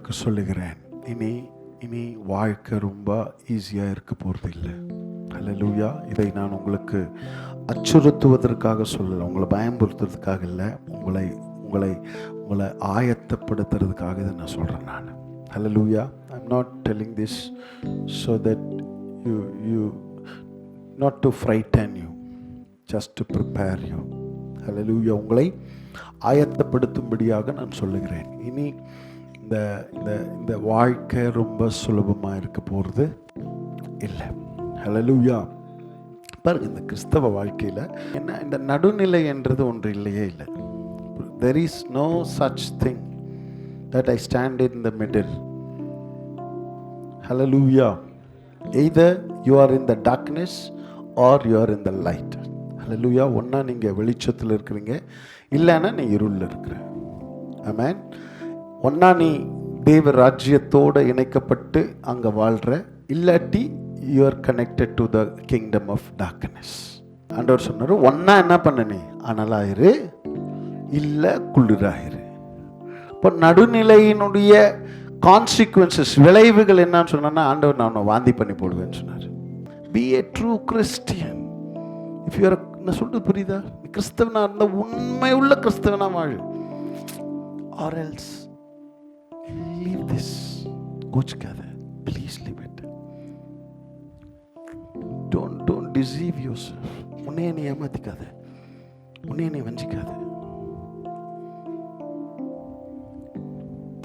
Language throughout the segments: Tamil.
உங்களுக்கு சொல்லுகிறேன், இனி வாழ்க்கை ரொம்ப ஈஸியாக இருக்க போகிறது இல்லை. ஹல்லேலூயா. இதை நான் உங்களுக்கு அச்சுறுத்துவதற்காக சொல்லலை, உங்களை பயம்படுத்துறதுக்காக இல்லை, உங்களை உங்களை உங்களை ஆயத்தப்படுத்துறதுக்காக இதை நான் சொல்கிறேன். நான் hallelujah. I am not telling this so that you not to frighten you, just to prepare you. Hallelujah. உங்களை ஆயத்தப்படுத்தும்படியாக நான் சொல்லுகிறேன். இனி இந்த இந்த இந்த வாழ்க்கை ரொம்ப சுலபமாக இருக்க போகிறது இல்லை. ஹல்லேலூயா. பாருங்க, இந்த கிறிஸ்தவ வாழ்க்கையில் என்ன, இந்த நடுநிலை என்றது ஒன்று இல்லையே இல்லை. there is no such thing that I stand in the middle. Hallelujah. either you are in the darkness or you are in the light. Hallelujah. ஒன்னா நீங்க வெளிச்சத்தில் இருக்கிறீங்க, இல்லைன்னா நீ இருளில் இருக்கிற. ஆமென். ஒன்னா நீ தேவ ராஜ்யத்தோடு இணைக்கப்பட்டு அங்கே வாழ்கிற, இல்லாட்டி you are connected to the kingdom of darkness. ஆண்டவர் சொன்னார், ஒன்னா என்ன பண்ண, நீ அனலாயிரு இல்லை குளிராயிரு. இப்போ நடுநிலையினுடைய கான்சிக்வன்சஸ், விளைவுகள் என்னன்னு சொன்னா, ஆண்டவர் நான் உன்னை வாந்தி பண்ணி போடுவேன்னு சொன்னார். Be a true Christian. If you are, நான் சொல்றது புரியுதா? கிறிஸ்தவனா இருந்த உண்மை உள்ள கிறிஸ்தவனா வாழு. Or else leave this. கோச்சிக்காத, please leave it. Don't deceive yourself. உன்னைய நீ ஏமாத்திக்காத, உன்னைய நீ வஞ்சிக்காத.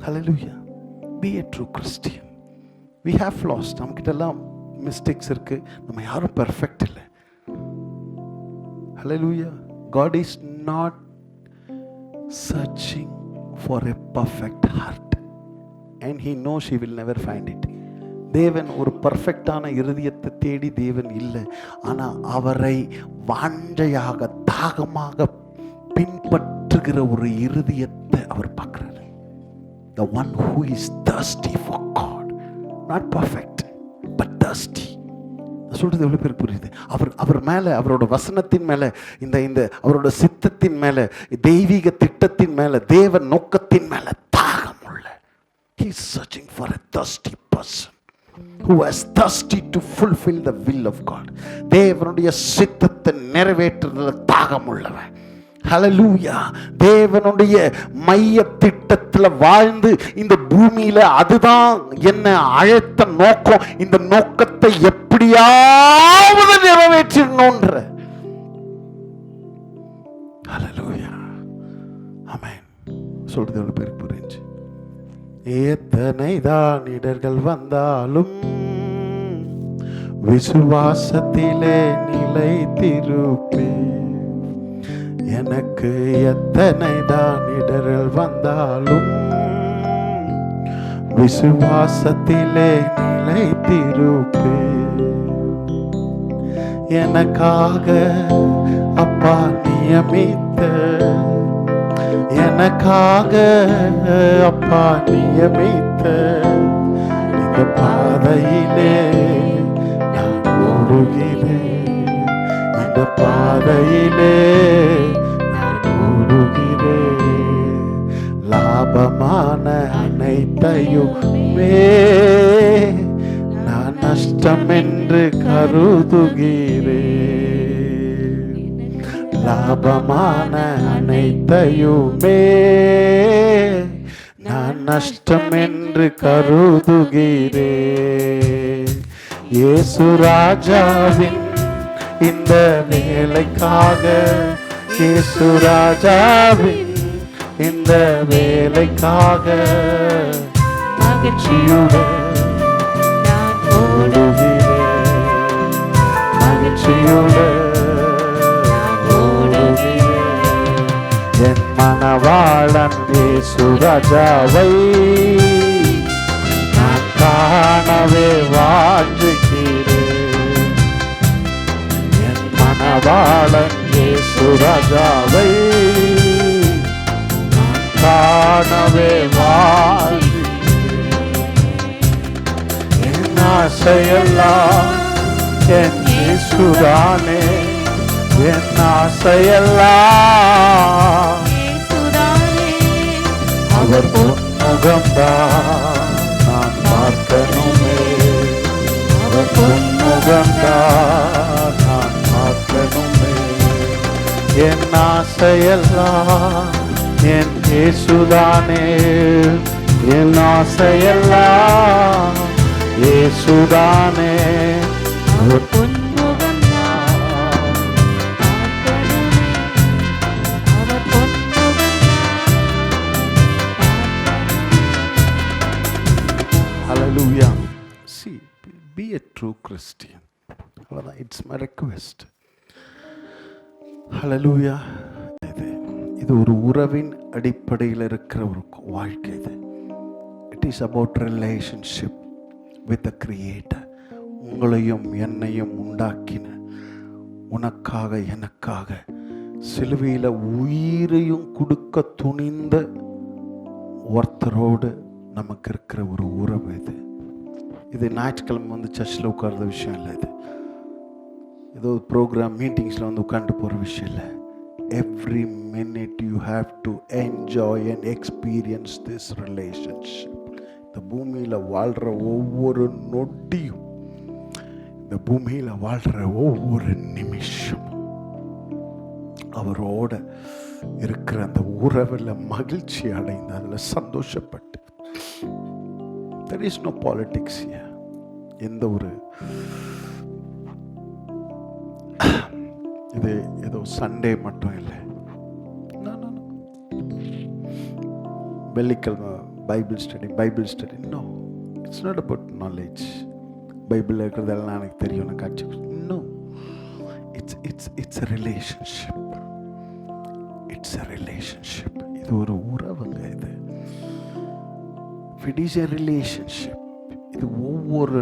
Hallelujah. Be a true Christian. We have flaws. நம்மகிட்ட எல்லாம் மிஸ்டேக்ஸ் இருக்கு, நம்ம யாரும் பெர்ஃபெக்ட் இல்லை. Hallelujah. God is not searching for a perfect heart and he knows he will never find it. தேவன் ஒரு பர்ஃபெக்டான இருதயத்தை தேடி தேவன் இல்லை, ஆனால் அவரை வாஞ்சையாக தாகமாக பின்பற்றுகிற ஒரு இருதயத்தை அவர் பார்க்கிறார். The one who is thirsty for God, not perfect but thirsty. சொல்றது எவ்வளவு பேருக்கு புரியுது? அவர் மேல, அவரோட வசனத்தின் மேல, இந்த அவரோட சித்தத்தின் மேல, தெய்வீக திட்டத்தின் மேல, தேவ நோக்கத்தின் மேல தாகம் உள்ள. He is searching for a thirsty person who has thirsty to fulfill the will of God. தேவனுடைய சித்தத்தை நிறைவேற்றுறதுல தாகம் உள்ளவன். ஹல்லேலூயா. தேவனுடைய மைய திட்டத்தில் வாழ்ந்து இந்த பூமியில, அதுதான் என்ன அழைத்த நோக்கம். இந்த நோக்கத்தை எப்படியாவது நிறைவேற்றணும்ன்ற. ஹல்லேலூயா. ஆமென். சொல்றது எவ்வளவு பேருக்கு புரிஞ்சு? எத்தனை தான் இடர்கள் வந்தாலும் விசுவாசத்திலே நிலைத்திருப்பே. எனக்கு எத்தனை தான் இடர்கள் வந்தாலும் விசுவாசத்திலே நிலைத்திருப்பே. எனக்காக அப்பா நியமித்த, எனக்காக அப்பா நியமித்த இந்த பாதையிலே நான் ஓடுகிறேன், இந்த பாதையிலே நான் ஓடுகிறேன். லாபமான அனைத்தையுமே நான் நஷ்டம் என்று கருதுகிறேன். லாபமான அனைத்தையுமே நான் நஷ்டம் என்று கருதுகிறேன். இயேசு ராஜாவின் இந்த வேலைக்காக, இயேசு ராஜாவின் இந்த வேலைக்காக மகிழ்ச்சியுடன் நான் ஓடுகிறேன், மகிழ்ச்சியுடன் நான் ஓடுகிறேன். என் மனவாளன் இயேசு ராஜாவை நான் காணவே வாஞ்சிக்கிறேன். என் மனவாளன் இயேசு ராஜாவை நான் காணவே வாஞ்சிக்கிறேன். என் ஆசையெல்லாம் என் இயேசுதானே, என் ஆசையெல்லாம் அவர் பொன்முகம்தான் நான் பார்க்கணுமே, அவர் பொன்முகம்தான் நான் பார்க்கணுமே. என் ஆசையெல்லாம் என் இயேசுதானே, என் ஆசையெல்லாம் இயேசுதானே. அவர் Hallelujah. See, be a true Christian. It's my request. Hallelujah. இது ஒரு உறவின் அடிப்படையில் இருக்கிற ஒரு வாழ்க்கை. இது it is about relationship with the creator. உங்களையும் என்னையும் உண்டாக்கின, உனக்காக எனக்காக சிலுவையில் உயிரையும் கொடுக்க துணிந்த ஒருத்தரோடு நமக்கு இருக்கிற ஒரு உறவு இது. இது ஞாயிற்றுக்கிழமை வந்து சர்ச்சில் உட்கார்ந்த விஷயம் இல்லை. இது ஏதோ ப்ரோக்ராம் மீட்டிங்ஸில் வந்து உட்காந்து போகிற விஷயம் இல்லை. Every minute you have to enjoy and experience this relationship. இந்த பூமியில் வாழ்கிற ஒவ்வொரு நொடியும், இந்த பூமியில் வாழ்கிற ஒவ்வொரு நிமிஷமும் அவரோட இருக்கிற அந்த உறவில் மகிழ்ச்சி அடைந்து அதில் சந்தோஷப்பட்டு. There is no politics here. எந்த ஒரு இது ஏதோ சண்டே மட்டும் இல்லை. வெள்ளிக்கிழமை Bible study. No, it's not about knowledge. பைபிளில் இருக்கிறதெல்லாம் எனக்கு தெரியும், எனக்கு காட்சி. No, it's a relationship. It's a relationship. இது ஒரு உறவுங்க. இது it is a relationship. இது ஒவ்வொரு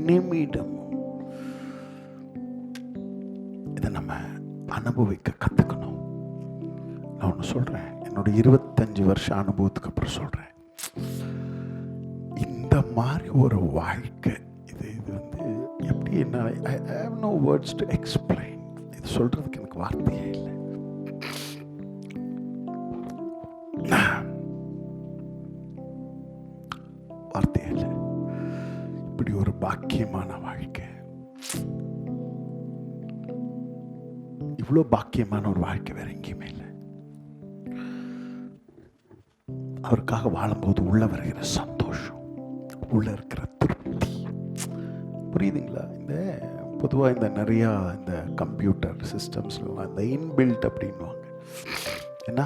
நிமிடமும் இதை நம்ம அனுபவிக்க கற்றுக்கணும். நான் ஒன்று சொல்கிறேன், என்னோட 25 வருஷ அனுபவத்துக்கு அப்புறம் சொல்கிறேன், இந்த மாதிரி ஒரு வாழ்க்கை இது வந்து எப்படி என்ன, I have no words to explain. இது சொல்கிறதுக்கு எனக்கு வார்த்தையே இல்லை. வார்த்தையே இல்லை. இப்படி ஒரு பாக்கியமான வாழ்க்கை, இவ்வளோ பாக்கியமான ஒரு வாழ்க்கை வேற எங்கேயுமே இல்லை. அவருக்காக வாழும்போது உள்ள வருகிற சந்தோஷம், உள்ள இருக்கிற திருப்தி, புரியுதுங்களா? இந்த பொதுவாக இந்த நிறையா இந்த கம்ப்யூட்டர் சிஸ்டம்ஸ்லாம் இந்த இன்பில்ட் அப்படின்வாங்க. ஏன்னா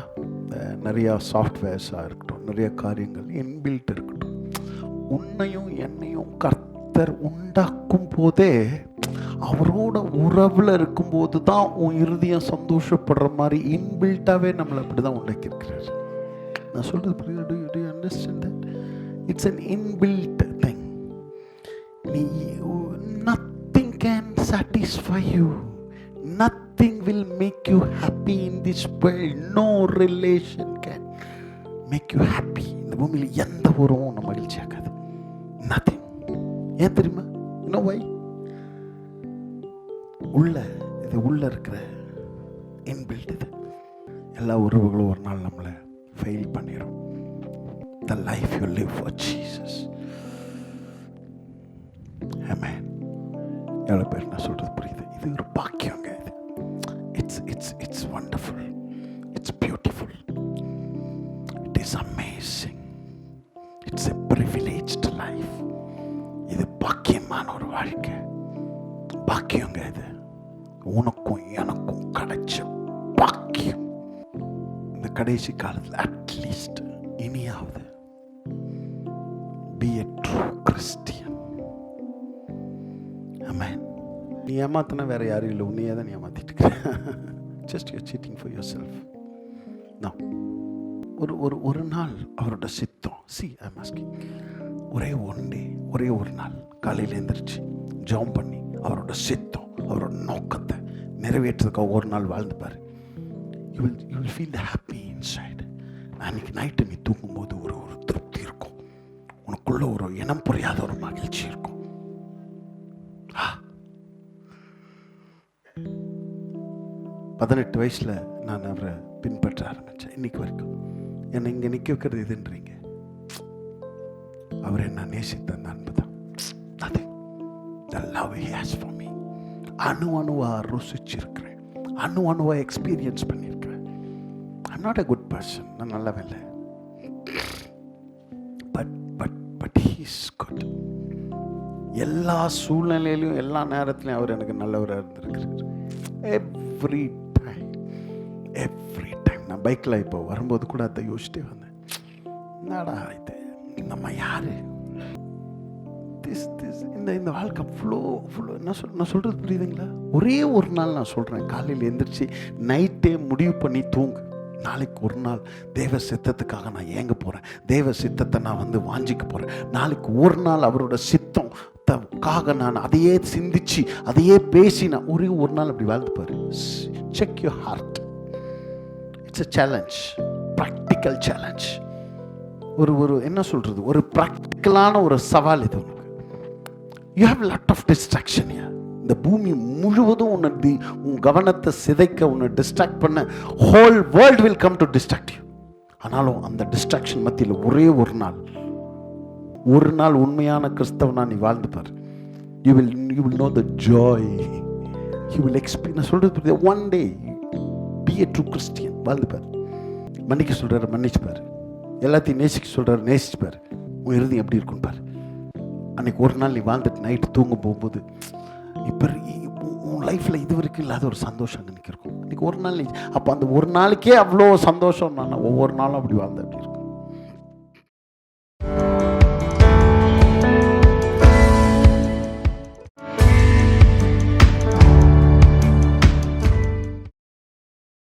நிறையா சாஃப்ட்வேர்ஸாக இருக்கட்டும், நிறைய காரியங்கள் இன்பில்ட் இருக்கட்டும். உன்னையும் என்னையும் கர்த்தர் உண்டாக்கும் போதே அவரோட உறவில் இருக்கும்போது தான் உன் இருதயம் சந்தோஷப்படுற மாதிரி இன்பில்ட்டாகவே நம்மளை அப்படி தான் உண்டாக்கியிருக்கிறார். நான் சொல்கிறது புரியுது? To you understand that? It's an inbuilt thing. Nothing can satisfy you. Nothing will make you happy in this world. No relation can make you happy. இந்த பூமியில் எந்த உறவும் நம்ம மகிழ்ச்சியாக்காது. Nothing. ஏன் தெரியுமா? You know why? உள்ள இருக்கிற இன்பில்ட் இது. எல்லா உறவுகளும் ஒரு நாள் நம்மளை ஃபெயில் பண்ணிடும். The life you live for Jesus. Amen. எவ்வளோ பேர் நான் சொல்கிறது புரியுது? இது ஒரு பாக்கியங்க. இது it's wonderful. It's beautiful. It is amazing. It's a privileged life. இது பாக்கியமான ஒரு வாழ்க்கை. பாக்கியங்க இது. உனக்கும் எனக்கும் கிடைச்ச பாக்கியம். இந்த கடைசி காலத்தில் அட்லீஸ்ட் இனியாவது be a true Christian. Amen. நீ ஏமாத்தினா வேற யாரும் இல்லை, உன்னையே தான் நீ ஏமாத்திட்டு இருக்க. Just you're cheating for yourself. No. ஒரு நாள் அவரோட சித்தம். See, I'm asking. ஒரே ஒரு நாள் காலையில் எழுந்திரிச்சு ஜெபம் பண்ணி அவரோட சித்தம், அவரோட நோக்கத்தை நிறைவேற்றதுக்காக ஒரு நாள் வாழ்ந்து பாரு. You will feel the happy inside. அன்னைக்கு நைட்டு நீ தூங்கும்போது ஒரு திருப்தி இருக்கும். உனக்குள்ள ஒரு இனம் புரியாத ஒரு மகிழ்ச்சி இருக்கும். 18 வயசுல நான் அவரை பின்பற்ற ஆரம்பித்தேன். இன்னைக்கு வரைக்கும் என்னை இங்கே நிற்க வைக்கிறது எதுன்றீங்க? அவர் என்ன நேசித்த அந்த அன்பு தான். Nothing. The love he has for me. அணுவா ருசிச்சிருக்கிறேன், அணுவா எக்ஸ்பீரியன்ஸ் பண்ணியிருக்கிறேன். I'm not a good person. நான் நல்லவன் இல்லை. But he is good. எல்லா சூழ்நிலையிலும் எல்லா நேரத்திலையும் அவர் எனக்கு நல்லவராக இருந்திருக்கிறார். எவ்ரி டைம் நான் பைக்கில் இப்போ வரும்போது கூட அதை யோசிச்சிட்டே வந்தேன். என்னடா இது, நம்ம யாரு, இந்த வாழ்க்கை அவ்வளோ நான் சொல்கிறது புரியுதுங்களா? ஒரே ஒரு நாள் நான் சொல்கிறேன், காலையில் எழுந்திரிச்சு நைட்டே முடிவு பண்ணி தூங்கு. நாளைக்கு ஒரு நாள் தேவ சித்தத்துக்காக நான் ஏங்க போகிறேன், தேவ சித்தத்தை நான் வாஞ்சிக்க போகிறேன். நாளைக்கு ஒரு நாள் அவரோட சித்தத்துக்காக நான் அதையே சிந்திச்சு அதையே பேசி நான் ஒரே ஒரு நாள் அப்படி வாழ்ந்துப்பார். Check your heart. It's a challenge, practical challenge. ஒரு என்ன சொல்கிறது, ஒரு ப்ராக்டிக்கலான ஒரு சவால் இது உனக்கு. You have lot of distraction. இந்த பூமி முழுவதும் உன் கவனத்தை சிதைக்க, உன்னை டிஸ்ட்ராக்ட் பண்ண whole world will come to distract you. ஆனாலும் அந்த டிஸ்ட்ராக்ஷன் மத்தியில் ஒரே ஒரு நாள் உண்மையான கிறிஸ்தவனா நீ வாழ்ந்து பாரு. You will know the joy. You will experience. நான் சொல்றது ஒன் டே பி எ ட்ரூ கிறிஸ்டியன். வாழ்ந்து பாரு. மன்னிக்க சொல்றாரு, மன்னிச்சு பாரு. எல்லாத்தையும் நேசிக்க சொல்றாரு, நேசிச்சு பாரு. உன் இறுதி எப்படி இருக்குன்னு பாரு. அன்னைக்கு ஒரு நாள் நீ வாழ்ந்துட்டு நைட்டு தூங்க போகும்போது இப்போ உன் லைஃப்பில் இது வரைக்கும் இல்லாத ஒரு சந்தோஷம் அங்கே இருக்கும். அன்றைக்கி ஒரு நாள் அப்போ அந்த ஒரு நாளைக்கே அவ்வளோ சந்தோஷம். நான் ஒவ்வொரு நாளும் அப்படி வாழ்ந்துட்டு